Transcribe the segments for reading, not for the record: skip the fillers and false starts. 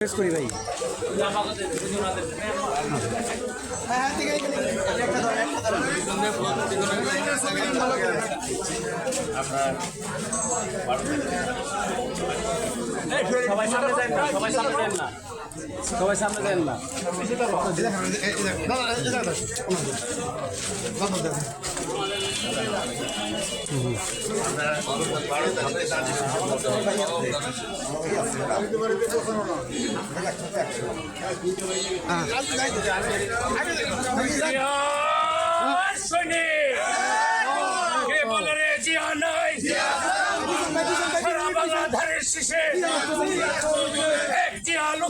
Press করি ভাই সবাই সামনে দেন না, সবাই সামনে দেন না, সবাই সামনে দেন না। ধারের শীষে একটি আলো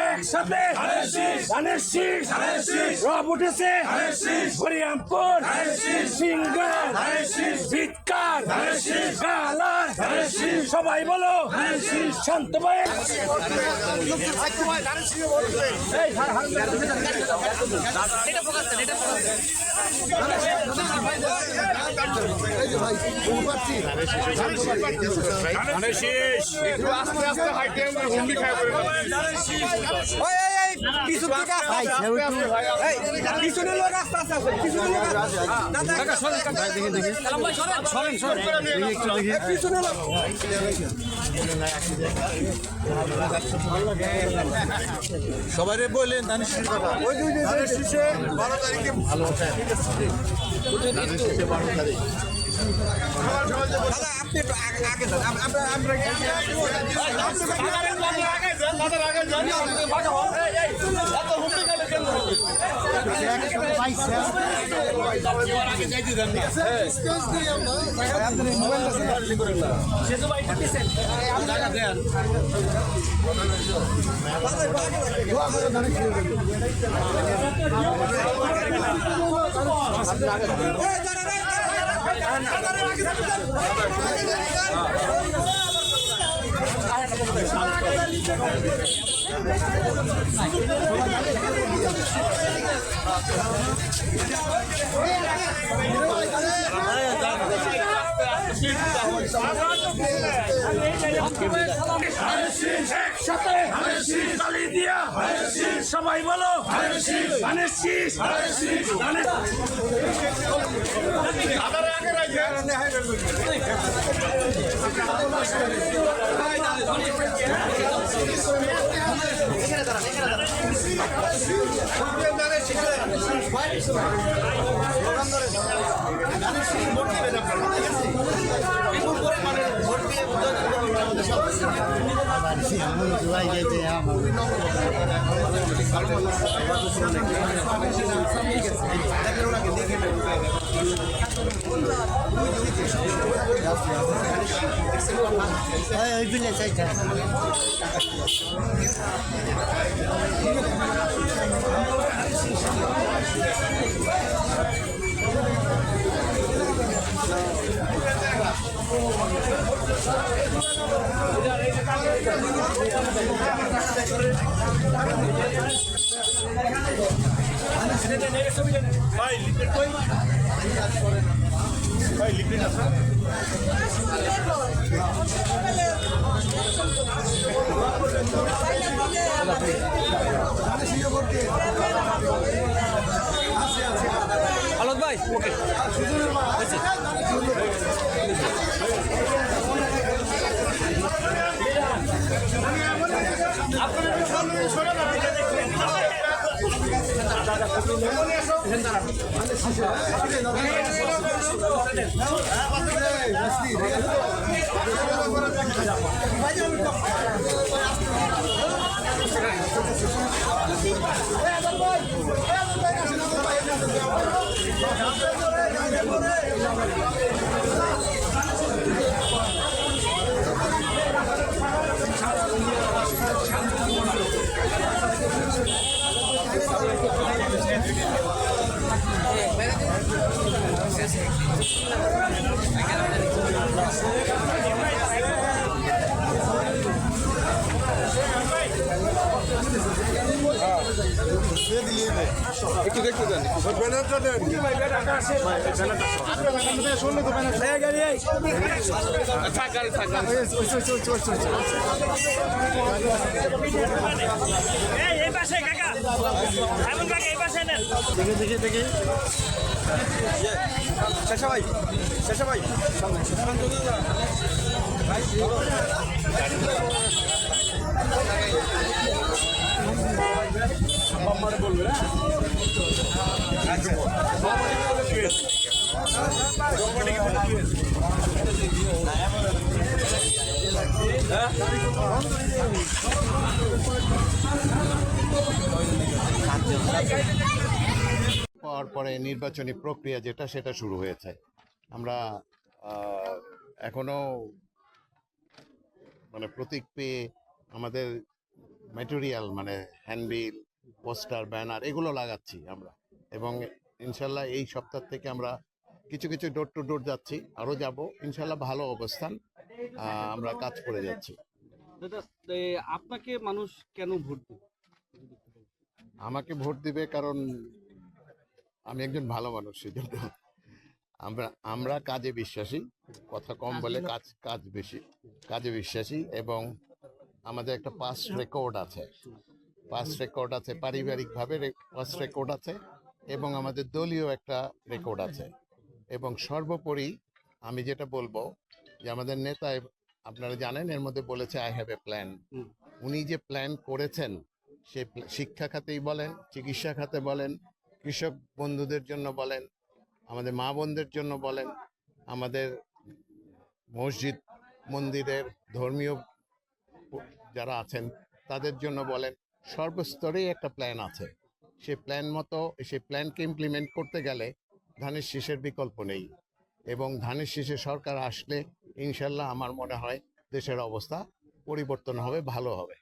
একসাথে ধানের শীষ রব উঠেছে হরিরামপুর সিংগার চিৎকার গালার সবাই বলো শান্ত ভাই পিছনে লোক রাস্তা আছে, পিছনে লোক সবাই বললেন ধানের শীষ কথা ধানের শীষে 12 তারিখে ভালো আছে। আপনি আগে সবাই বলো ধানের শীষ আলোক ভাই ওকে Gracias. একটু দেখতে দেন ব্যানারটা দেন এই পাশে কাকা এমন কাকা এই পাশে নেন দেখি শেষা ভাই বলবে পাওয়ার পরে নির্বাচনী প্রক্রিয়া যেটা সেটা শুরু হয়েছে। আমরা এখনো মানে প্রতীক পেয়ে আমাদের ম্যাটেরিয়াল মানে হ্যান্ডবিল, পোস্টার, ব্যানার এগুলো লাগাচ্ছি আমরা, এবং ইনশাল্লাহ এই সপ্তাহ থেকে আমরা কিছু কিছু ডোর টু ডোর যাচ্ছি, আরও যাব ইনশাল্লাহ। ভালো অবস্থান, আমরা কাজ করে যাচ্ছি। দাদা আপনাকে মানুষ কেন ভোট দেবে? আমাকে ভোট দিবে কারণ আমি একজন ভালো মানুষ, সেজন্য আমরা কাজে বিশ্বাসী, কথা কম বলে কাজ বেশি, কাজে বিশ্বাসী, এবং আমাদের একটা পাস্ট রেকর্ড আছে, পারিবারিকভাবে পাস্ট রেকর্ড আছে, এবং আমাদের দলীয় একটা রেকর্ড আছে। এবং সর্বোপরি আমি যেটা বলবো যে আমাদের নেতা, আপনারা জানেন, এর মধ্যে বলেছে আই হ্যাভ এ প্ল্যান। উনি যে প্ল্যান করেছেন, সে শিক্ষা খাতেই বলেন, চিকিৎসা খাতে বলেন, কৃষক বন্ধুদের জন্য বলেন, আমাদের মা বোনদের জন্য বলেন, আমাদের মসজিদ মন্দিরের ধর্মীয় যারা আছেন তাদের জন্য বলেন, সর্বস্তরেই একটা প্ল্যান আছে। সেই প্ল্যানকে ইমপ্লিমেন্ট করতে গেলে ধানের শীষের বিকল্প নেই, এবং ধানের শীষে সরকার আসলে ইনশাল্লাহ আমার মনে হয় দেশের অবস্থা পরিবর্তন হবে, ভালো হবে।